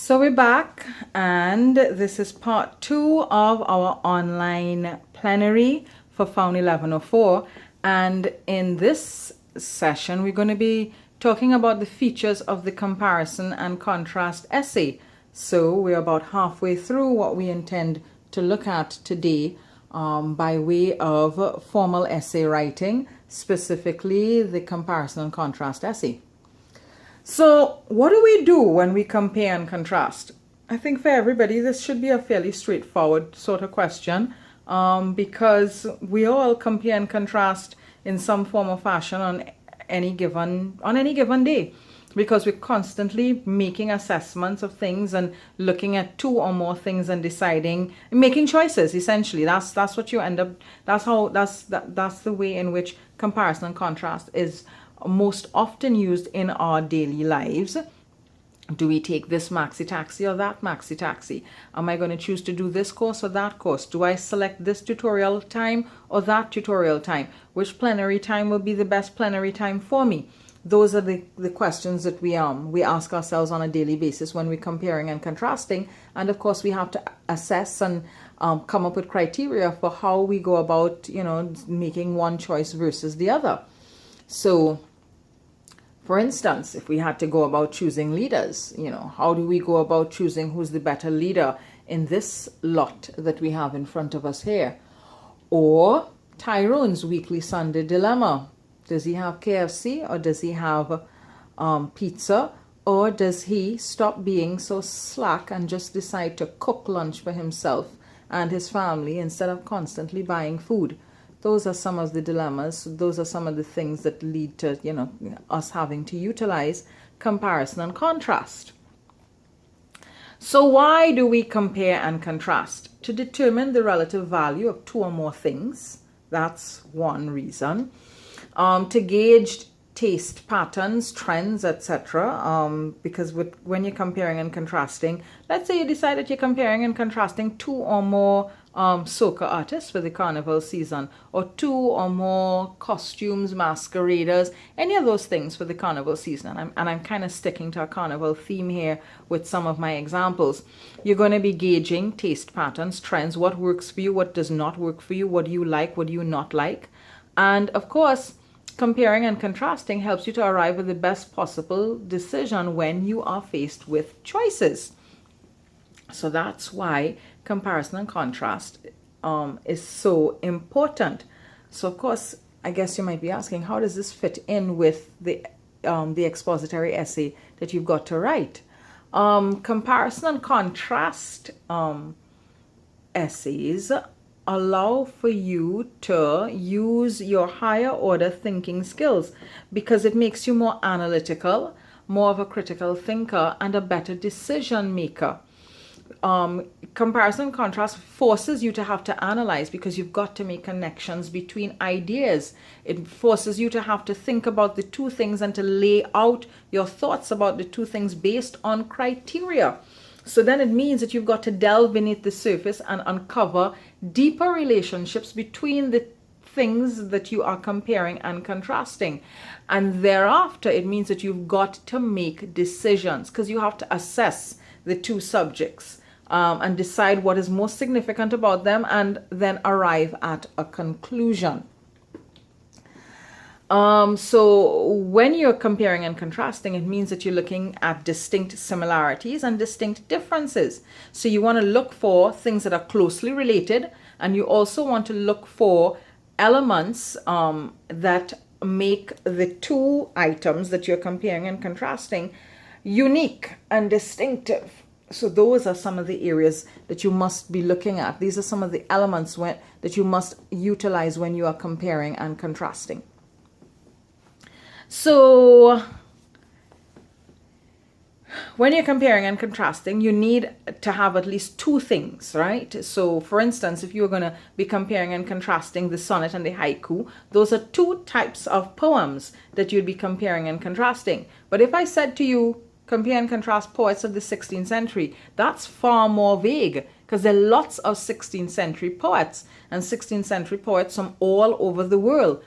So we're back, and this is part 2 of our online plenary for FOUN 1104. And in this session, we're going to be talking about the features of the comparison and contrast essay. So we're about halfway through what we intend to look at today by way of formal essay writing, specifically the comparison and contrast essay. So what do we do when we compare and contrast? I think for everybody this should be a fairly straightforward sort of question, because we all compare and contrast in some form or fashion on any given day, because we're constantly making assessments of things and looking at two or more things and deciding, making choices. Essentially, that's what you end up. That's the way in which comparison and contrast is most often used in our daily lives. Do we take this maxi taxi or that maxi taxi? Am I going to choose to do this course or that course? Do I select this tutorial time or that tutorial time? Which plenary time will be the best plenary time for me? Those are the questions that we ask ourselves on a daily basis when we're comparing and contrasting. And of course, we have to assess and come up with criteria for how we go about, making one choice versus the other. So, for instance, if we had to go about choosing leaders, how do we go about choosing who's the better leader in this lot that we have in front of us here? Or Tyrone's weekly Sunday dilemma. Does he have KFC or does he have pizza? Or does he stop being so slack and just decide to cook lunch for himself and his family instead of constantly buying food? Those are some of the dilemmas. Those are some of the things that lead to, us having to utilize comparison and contrast. So why do we compare and contrast? To determine the relative value of two or more things. That's one reason. To gauge taste patterns, trends, etc. Because when you're comparing and contrasting, let's say you decide that you're comparing and contrasting two or more soca artists for the carnival season, or two or more costumes, masqueraders, any of those things for the carnival season. And I'm kind of sticking to a carnival theme here with some of my examples. You're going to be gauging taste patterns, trends, what works for you, what does not work for you, what do you like, what do you not like. And of course, comparing and contrasting helps you to arrive at the best possible decision when you are faced with choices. So that's why comparison and contrast is so important. So of course, I guess you might be asking, how does this fit in with the expository essay that you've got to write? Comparison and contrast essays allow for you to use your higher order thinking skills, because it makes you more analytical, more of a critical thinker, and a better decision maker. Comparison and contrast forces you to have to analyze, because you've got to make connections between ideas. It forces you to have to think about the two things and to lay out your thoughts about the two things based on criteria. So then it means that you've got to delve beneath the surface and uncover deeper relationships between the things that you are comparing and contrasting. And thereafter, it means that you've got to make decisions, because you have to assess the two subjects and decide what is most significant about them, and then arrive at a conclusion. So when you're comparing and contrasting, it means that you're looking at distinct similarities and distinct differences. So you want to look for things that are closely related, and you also want to look for elements that make the two items that you're comparing and contrasting unique and distinctive. So those are some of the areas that you must be looking at. These are some of the elements that you must utilize when you are comparing and contrasting. So when you're comparing and contrasting, you need to have at least two things, right? So for instance, if you're going to be comparing and contrasting the sonnet and the haiku, those are two types of poems that you'd be comparing and contrasting. But if I said to you, compare and contrast poets of the 16th century, that's far more vague, because there are lots of 16th century poets, and 16th century poets from all over the world.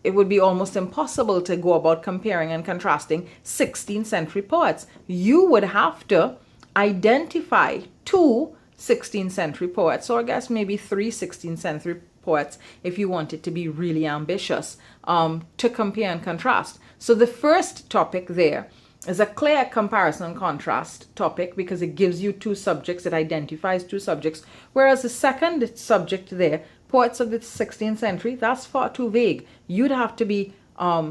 It would be almost impossible to go about comparing and contrasting 16th century poets. You would have to identify two 16th century poets, or I guess maybe three 16th century poets if you want it to be really ambitious, to compare and contrast. So the first topic there is a clear comparison and contrast topic because it gives you two subjects, it identifies two subjects, whereas the second subject there, poets of the 16th century, that's far too vague. You'd have to be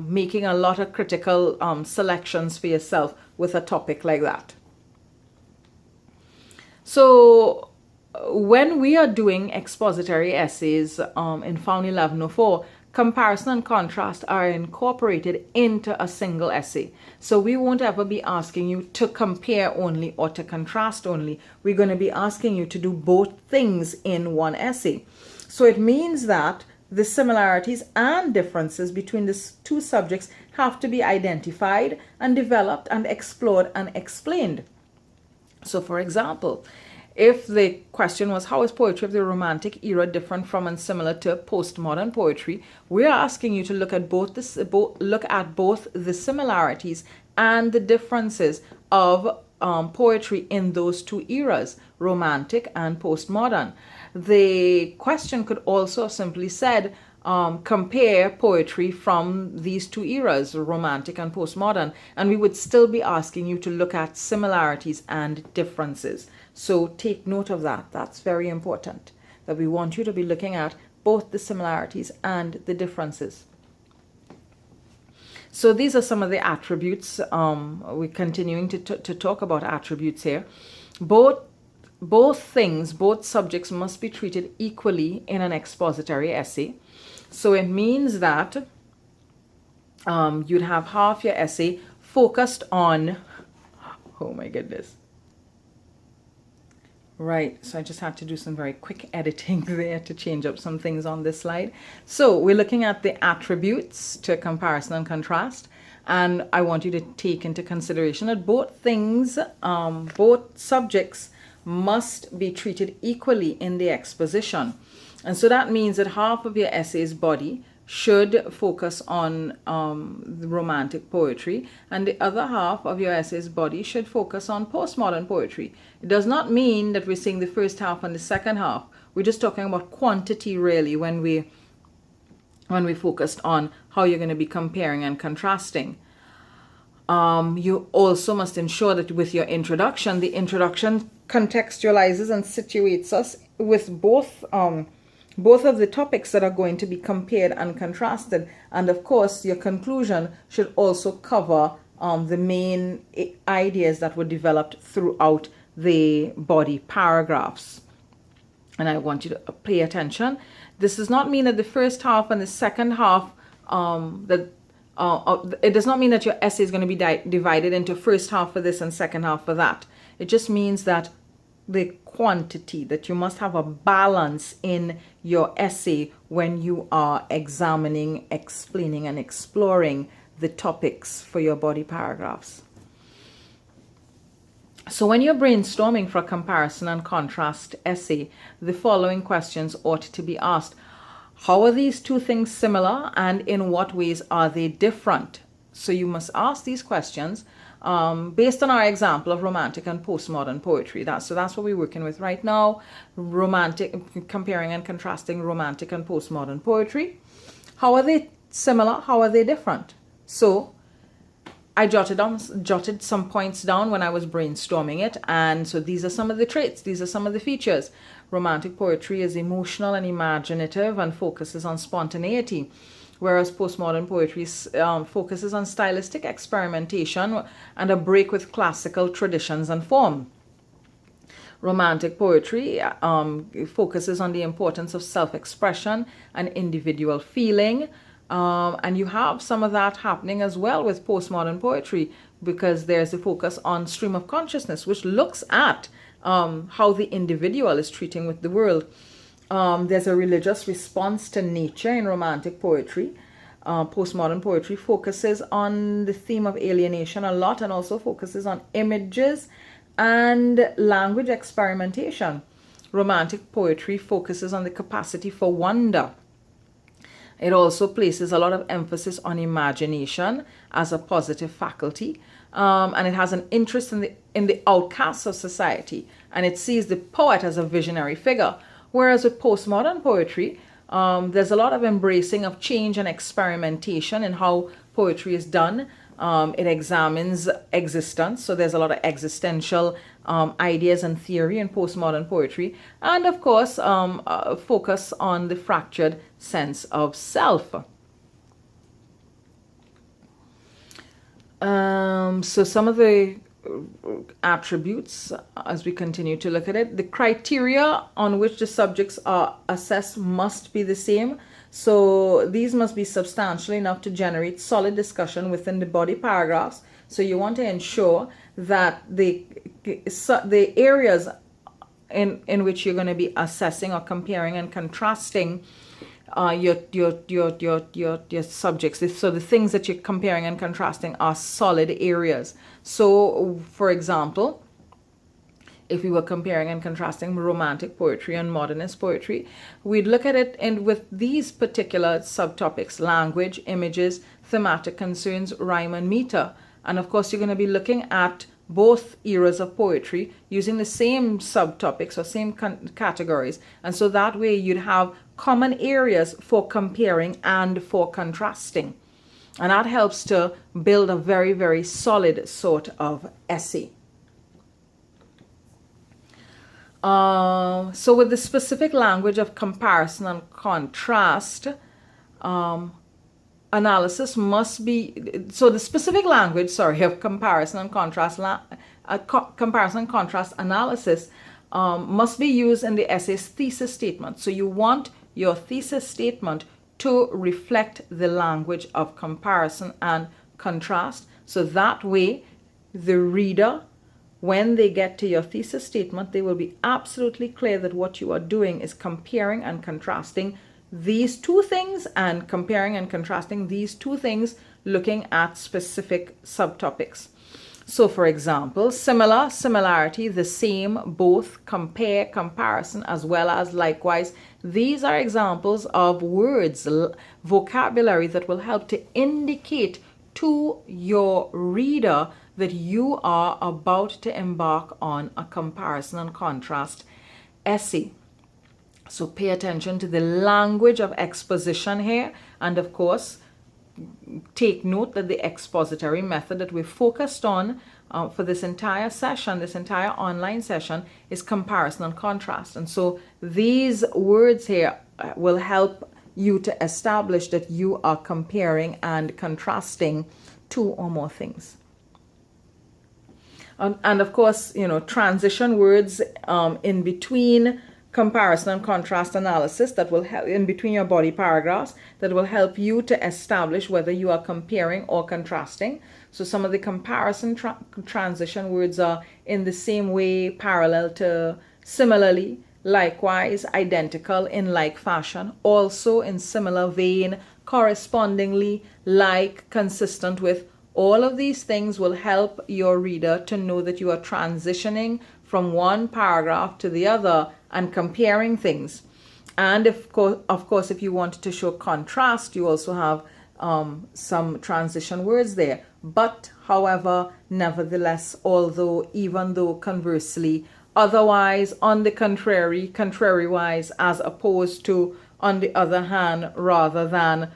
making a lot of critical selections for yourself with a topic like that. So when we are doing expository essays in FOUN 1104, comparison and contrast are incorporated into a single essay. So we won't ever be asking you to compare only or to contrast only. We're going to be asking you to do both things in one essay. So it means that the similarities and differences between the two subjects have to be identified and developed and explored and explained. So for example, if the question was, how is poetry of the Romantic era different from and similar to postmodern poetry, we are asking you to look at both the similarities and the differences of poetry in those two eras, Romantic and postmodern. The question could also simply said, compare poetry from these two eras, Romantic and postmodern, and we would still be asking you to look at similarities and differences. So take note of that. That's very important, that we want you to be looking at both the similarities and the differences. So these are some of the attributes. We're continuing to talk about attributes here. Both subjects must be treated equally in an expository essay. So it means that you'd have half your essay focused on, oh my goodness. Right, so I just had to do some very quick editing there to change up some things on this slide. So we're looking at the attributes to comparison and contrast, and I want you to take into consideration that both subjects must be treated equally in the exposition. And so that means that half of your essay's body should focus on the Romantic poetry, and the other half of your essay's body should focus on postmodern poetry. It does not mean that we're saying the first half and the second half. We're just talking about quantity really when we focused on how you're going to be comparing and contrasting. You also must ensure that with your introduction, the introduction contextualizes and situates us with both of the topics that are going to be compared and contrasted. And of course, your conclusion should also cover the main ideas that were developed throughout the body paragraphs. And I want you to pay attention. This does not mean that the first half and the second half, it does not mean that your essay is going to be divided into first half for this and second half for that. It just means that the quantity, that you must have a balance in your essay when you are examining, explaining, and exploring the topics for your body paragraphs. So when you're brainstorming for a comparison and contrast essay, the following questions ought to be asked. How are these two things similar, and in what ways are they different? So you must ask these questions based on our example of Romantic and postmodern poetry. So that's what we're working with right now. Romantic, comparing and contrasting Romantic and postmodern poetry. How are they similar? How are they different? So I jotted some points down when I was brainstorming it, and so these are some of the traits, these are some of the features. Romantic poetry is emotional and imaginative and focuses on spontaneity, whereas postmodern poetry focuses on stylistic experimentation and a break with classical traditions and form. Romantic poetry focuses on the importance of self-expression and individual feeling. And you have some of that happening as well with postmodern poetry, because there's a focus on stream of consciousness, which looks at how the individual is treating with the world. There's a religious response to nature in Romantic poetry. Postmodern poetry focuses on the theme of alienation a lot, and also focuses on images and language experimentation. Romantic poetry focuses on the capacity for wonder. It also places a lot of emphasis on imagination as a positive faculty. and it has an interest in the outcasts of society, and it sees the poet as a visionary figure. Whereas with postmodern poetry, there's a lot of embracing of change and experimentation in how poetry is done. It examines existence, so there's a lot of existential ideas and theory in postmodern poetry, and of course, focus on the fractured sense of self. So some of the attributes, as we continue to look at it, the criteria on which the subjects are assessed must be the same. So these must be substantial enough to generate solid discussion within the body paragraphs. So you want to ensure that the areas in which you're going to be assessing or comparing and contrasting your subjects. So the things that you're comparing and contrasting are solid areas. So, for example, if we were comparing and contrasting romantic poetry and modernist poetry, we'd look at it with these particular subtopics: language, images, thematic concerns, rhyme and meter. And of course, you're going to be looking at both eras of poetry using the same subtopics or same categories. And so that way you'd have common areas for comparing and for contrasting. And that helps to build a very, very solid sort of essay. So with the specific language of comparison and contrast, analysis must be, so the specific language, of comparison and contrast, comparison and contrast analysis must be used in the essay's thesis statement. So you want your thesis statement to reflect the language of comparison and contrast. So that way, the reader, when they get to your thesis statement, they will be absolutely clear that what you are doing is comparing and contrasting these two things, and comparing and contrasting these two things, looking at specific subtopics. So for example, similar, similarity, the same, both, compare, comparison, as well as likewise. These are examples of words, vocabulary that will help to indicate to your reader that you are about to embark on a comparison and contrast essay. So pay attention to the language of exposition here, and of course, take note that the expository method that we focused on for this entire session, this entire online session, is comparison and contrast. And so these words here will help you to establish that you are comparing and contrasting two or more things. And of course, transition words in between comparison and contrast analysis that will help in between your body paragraphs, that will help you to establish whether you are comparing or contrasting. So some of the comparison transition words are in the same way, parallel to, similarly, likewise, identical, in like fashion, also in similar vein, correspondingly, like, consistent with. All of these things will help your reader to know that you are transitioning from one paragraph to the other and comparing things. And of course, if you wanted to show contrast, you also have some transition words there. But, however, nevertheless, even though conversely, otherwise, on the contrary, contrary-wise, as opposed to, on the other hand, rather than,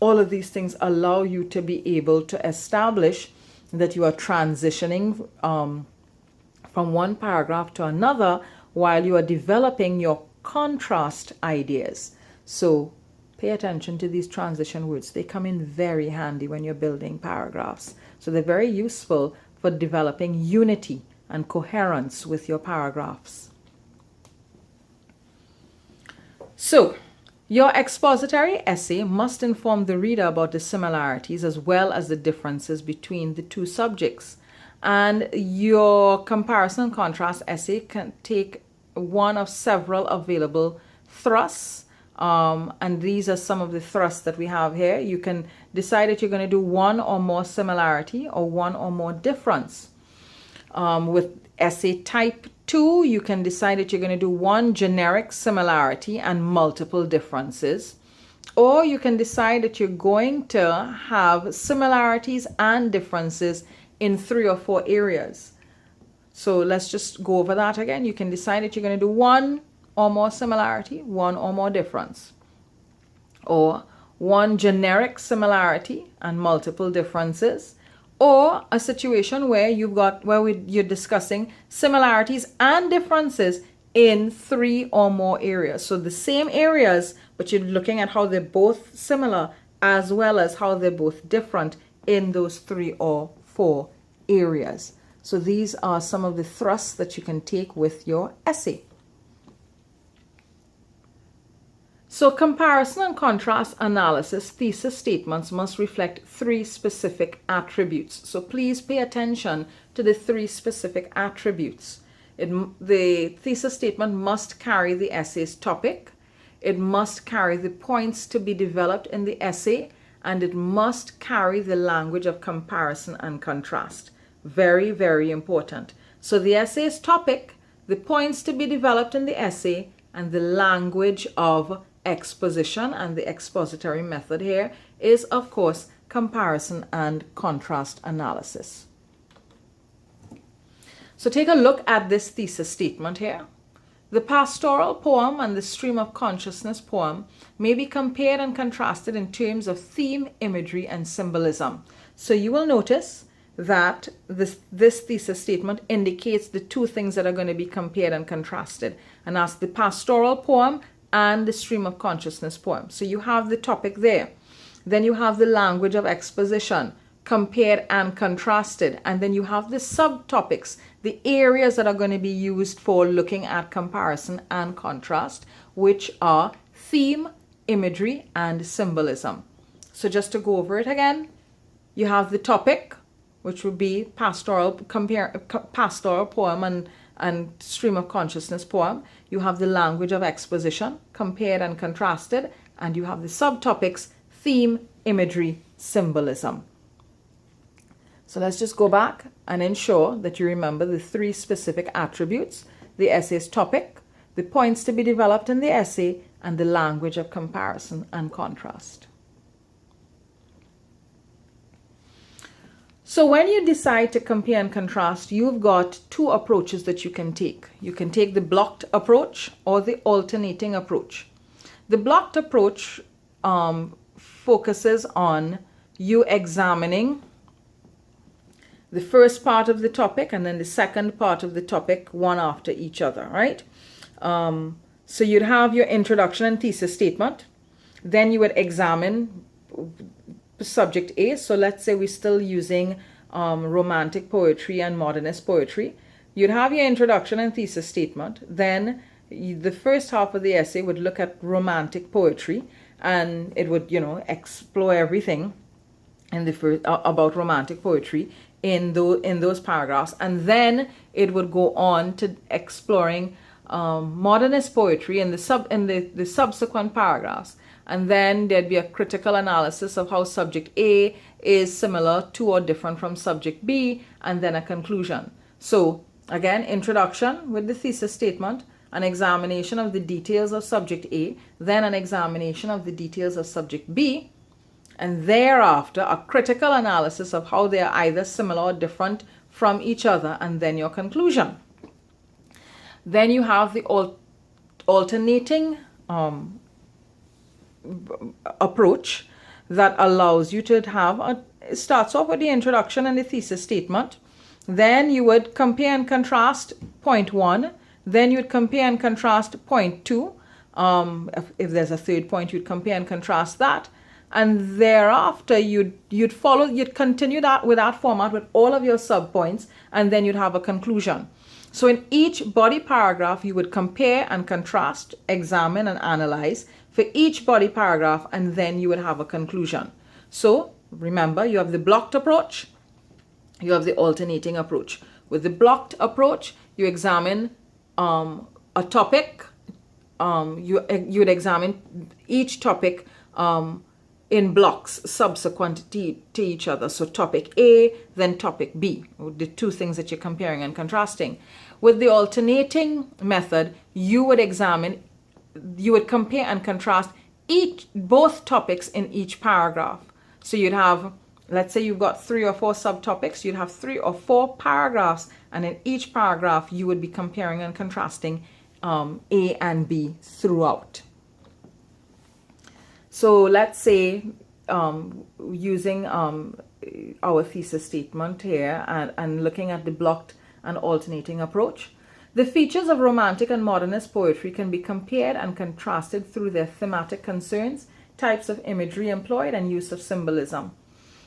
all of these things allow you to be able to establish that you are transitioning from one paragraph to another while you are developing your contrast ideas. So pay attention to these transition words. They come in very handy when you're building paragraphs. So they're very useful for developing unity and coherence with your paragraphs. So your expository essay must inform the reader about the similarities as well as the differences between the two subjects. And your comparison and contrast essay can take one of several available thrusts. And these are some of the thrusts that we have here. You can decide that you're going to do one or more similarity or one or more difference. With essay type 2, you can decide that you're going to do one generic similarity and multiple differences. Or you can decide that you're going to have similarities and differences in 3 or 4 areas. So let's just go over that again. You can decide that you're going to do one or more similarity, one or more difference, or one generic similarity and multiple differences, or a situation where you're discussing similarities and differences in 3 or more areas. So the same areas, but you're looking at how they're both similar as well as how they're both different in those 3 or 4 areas. So these are some of the thrusts that you can take with your essay. So comparison and contrast analysis thesis statements must reflect 3 specific attributes. So please pay attention to the 3 specific attributes. The thesis statement must carry the essay's topic, it must carry the points to be developed in the essay, and it must carry the language of comparison and contrast. Very, very important. So the essay's topic, the points to be developed in the essay, and the language of exposition, and the expository method here is, of course, comparison and contrast analysis. So take a look at this thesis statement here. The pastoral poem and the stream of consciousness poem may be compared and contrasted in terms of theme, imagery, and symbolism. So you will notice that this thesis statement indicates the 2 things that are going to be compared and contrasted, and that's the pastoral poem and the stream of consciousness poem. So you have the topic there. Then you have the language of exposition, compared and contrasted. And then you have the subtopics, the areas that are going to be used for looking at comparison and contrast, which are theme, imagery, and symbolism. So just to go over it again, you have the topic, which would be pastoral poem and stream of consciousness poem. You have the language of exposition, compared and contrasted, and you have the subtopics, theme, imagery, symbolism. So let's just go back and ensure that you remember the 3 specific attributes: the essay's topic, the points to be developed in the essay, and the language of comparison and contrast. So when you decide to compare and contrast, you've got 2 approaches that you can take. You can take the blocked approach or the alternating approach. The blocked approach focuses on you examining the first part of the topic and then the second part of the topic, one after each other, right? So you'd have your introduction and thesis statement. Then you would examine subject A. So let's say we're still using romantic poetry and modernist poetry. You'd have your introduction and thesis statement. Then the first half of the essay would look at romantic poetry, and it would, explore everything in the about romantic poetry in those paragraphs, and then it would go on to exploring modernist poetry in the subsequent paragraphs. And then there'd be a critical analysis of how subject A is similar to or different from subject B, and then a conclusion. So again, introduction with the thesis statement, an examination of the details of subject A, then an examination of the details of subject B, and thereafter a critical analysis of how they are either similar or different from each other, and then your conclusion. Then you have the alternating approach that allows you to have it starts off with the introduction and the thesis statement. Then you would compare and contrast point 1. Then you'd compare and contrast point 2. If there's a third point, you'd compare and contrast that. And thereafter, you'd continue that with that format with all of your subpoints, and then you'd have a conclusion. So in each body paragraph, you would compare and contrast, examine and analyze for each body paragraph, and then you would have a conclusion. So remember, you have the blocked approach, you have the alternating approach. With the blocked approach, you examine a topic, you would examine each topic in blocks subsequent to each other. So topic A, then topic B, the 2 things that you're comparing and contrasting. With the alternating method, you would compare and contrast both topics in each paragraph. So you'd have let's say you've got 3 or 4 subtopics, you'd have 3 or 4 paragraphs, and in each paragraph you would be comparing and contrasting A and B throughout. So let's say using our thesis statement here and looking at the blocked and alternating approach. The features of romantic and modernist poetry can be compared and contrasted through their thematic concerns, types of imagery employed, and use of symbolism.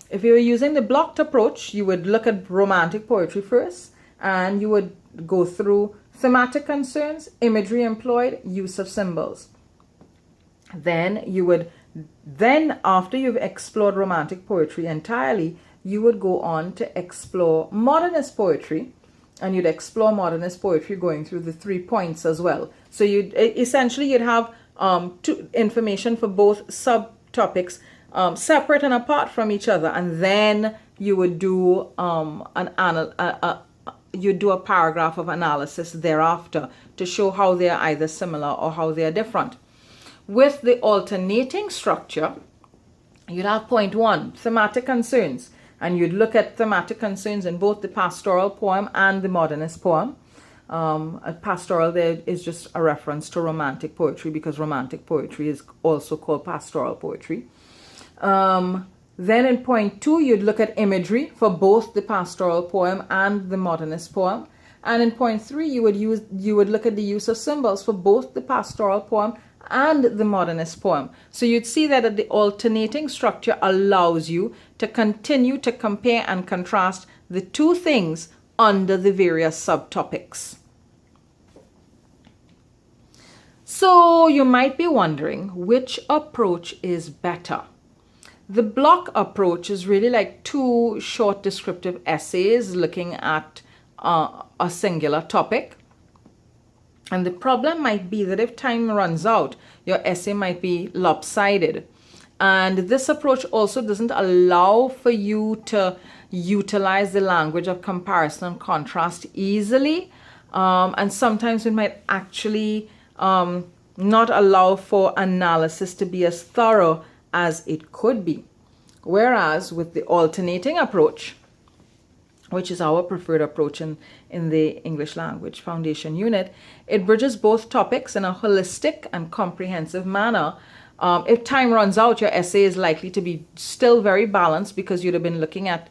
If you were using the blocked approach, you would look at romantic poetry first, and you would go through thematic concerns, imagery employed, use of symbols. Then after you've explored romantic poetry entirely, you would go on to explore modernist poetry, and you'd explore modernist poetry going through the 3 points as well. So you'd have information for both subtopics separate and apart from each other, and then you would do you do a paragraph of analysis thereafter to show how they are either similar or how they are different. With the alternating structure, you'd have point 1, thematic concerns, and you'd look at thematic concerns in both the pastoral poem and the modernist poem. A pastoral there is just a reference to romantic poetry, because romantic poetry is also called pastoral poetry. Then in point 2, you'd look at imagery for both the pastoral poem and the modernist poem. And in point 3, you would look at the use of symbols for both the pastoral poem and the modernist poem. So you'd see that the alternating structure allows you to continue to compare and contrast the 2 things under the various subtopics. So you might be wondering, which approach is better? The block approach is really like 2 short descriptive essays looking at a singular topic. And the problem might be that if time runs out, your essay might be lopsided. And this approach also doesn't allow for you to utilize the language of comparison and contrast easily. And sometimes it might actually not allow for analysis to be as thorough as it could be. Whereas with the alternating approach, which is our preferred approach in the English Language Foundation unit, it bridges both topics in a holistic and comprehensive manner. If time runs out, your essay is likely to be still very balanced, because you'd have been looking at,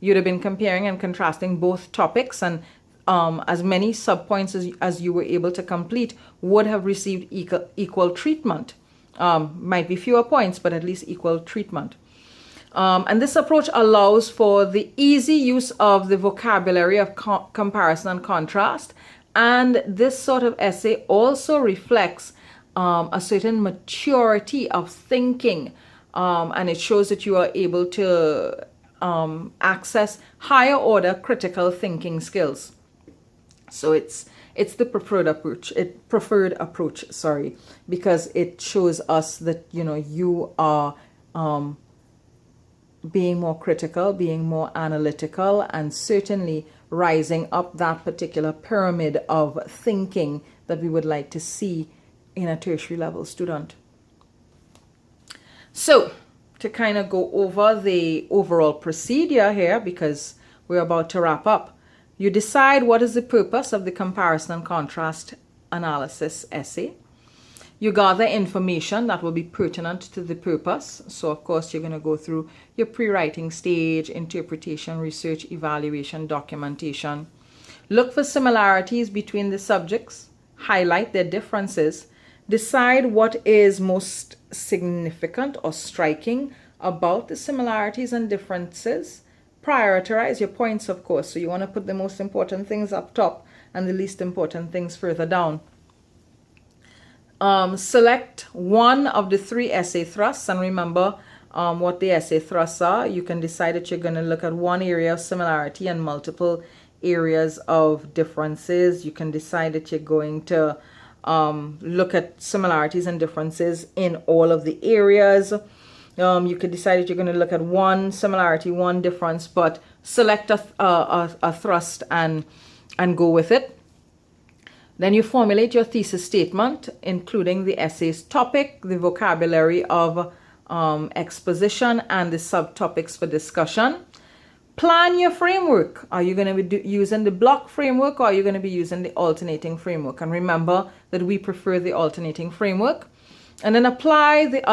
you'd have been comparing and contrasting both topics, and as many subpoints as you were able to complete would have received equal treatment. Might be fewer points, but at least equal treatment. And this approach allows for the easy use of the vocabulary of comparison and contrast. And this sort of essay also reflects a certain maturity of thinking. And it shows that you are able to access higher order critical thinking skills. So it's the preferred approach, because it shows us that, you are being more critical, being more analytical, and certainly rising up that particular pyramid of thinking that we would like to see in a tertiary level student. So to kind of go over the overall procedure here, because we're about to wrap up, you decide what is the purpose of the comparison and contrast analysis essay. You gather information that will be pertinent to the purpose. So of course you're going to go through your pre-writing stage, interpretation, research, evaluation, documentation. Look for similarities between the subjects, highlight their differences, decide what is most significant or striking about the similarities and differences. Prioritize your points, of course. So you want to put the most important things up top and the least important things further down. Select one of the 3 essay thrusts, and remember what the essay thrusts are. You can decide that you're going to look at one area of similarity and multiple areas of differences. You can decide that you're going to look at similarities and differences in all of the areas. You could decide that you're going to look at one similarity, one difference, but select a thrust and go with it. Then you formulate your thesis statement, including the essay's topic, the vocabulary of exposition and the subtopics for discussion. Plan your framework. Are you going to be using the block framework, or are you going to be using the alternating framework? And remember that we prefer the alternating framework. And then apply the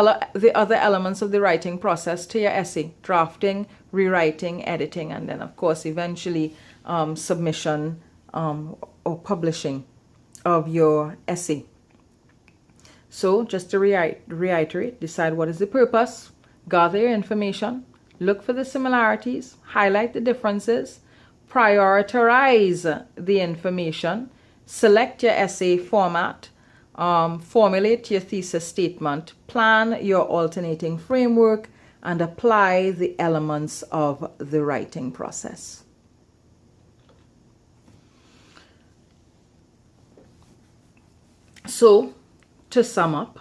other elements of the writing process to your essay: drafting, rewriting, editing, and then of course eventually submission or publishing of your essay. So just to reiterate, decide what is the purpose, gather your information, look for the similarities, highlight the differences, prioritize the information, select your essay format, formulate your thesis statement, plan your alternating framework, and apply the elements of the writing process. So, to sum up,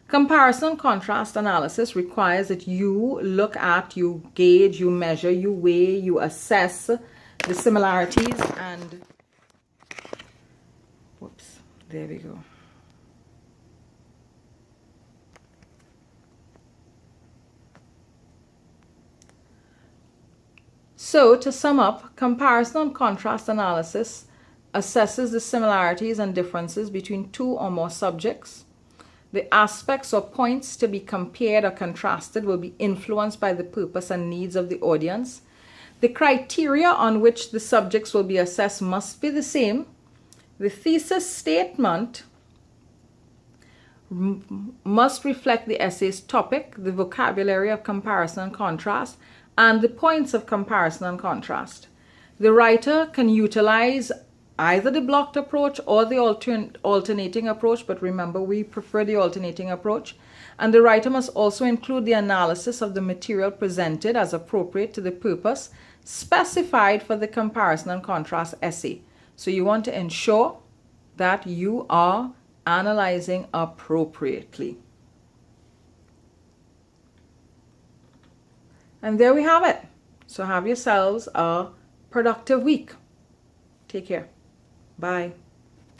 comparison and contrast analysis requires that you look at, you gauge, you measure, you weigh, you assess the similarities and, whoops, there we go. So, to sum up, comparison and contrast analysis assesses the similarities and differences between two or more subjects. The aspects or points to be compared or contrasted will be influenced by the purpose and needs of the audience. The criteria on which the subjects will be assessed must be the same. The thesis statement must reflect the essay's topic, the vocabulary of comparison and contrast, and the points of comparison and contrast. The writer can utilize either the blocked approach or the alternating approach, but remember, we prefer the alternating approach. And the writer must also include the analysis of the material presented as appropriate to the purpose specified for the comparison and contrast essay. So you want to ensure that you are analyzing appropriately. And there we have it. So have yourselves a productive week. Take care. Bye.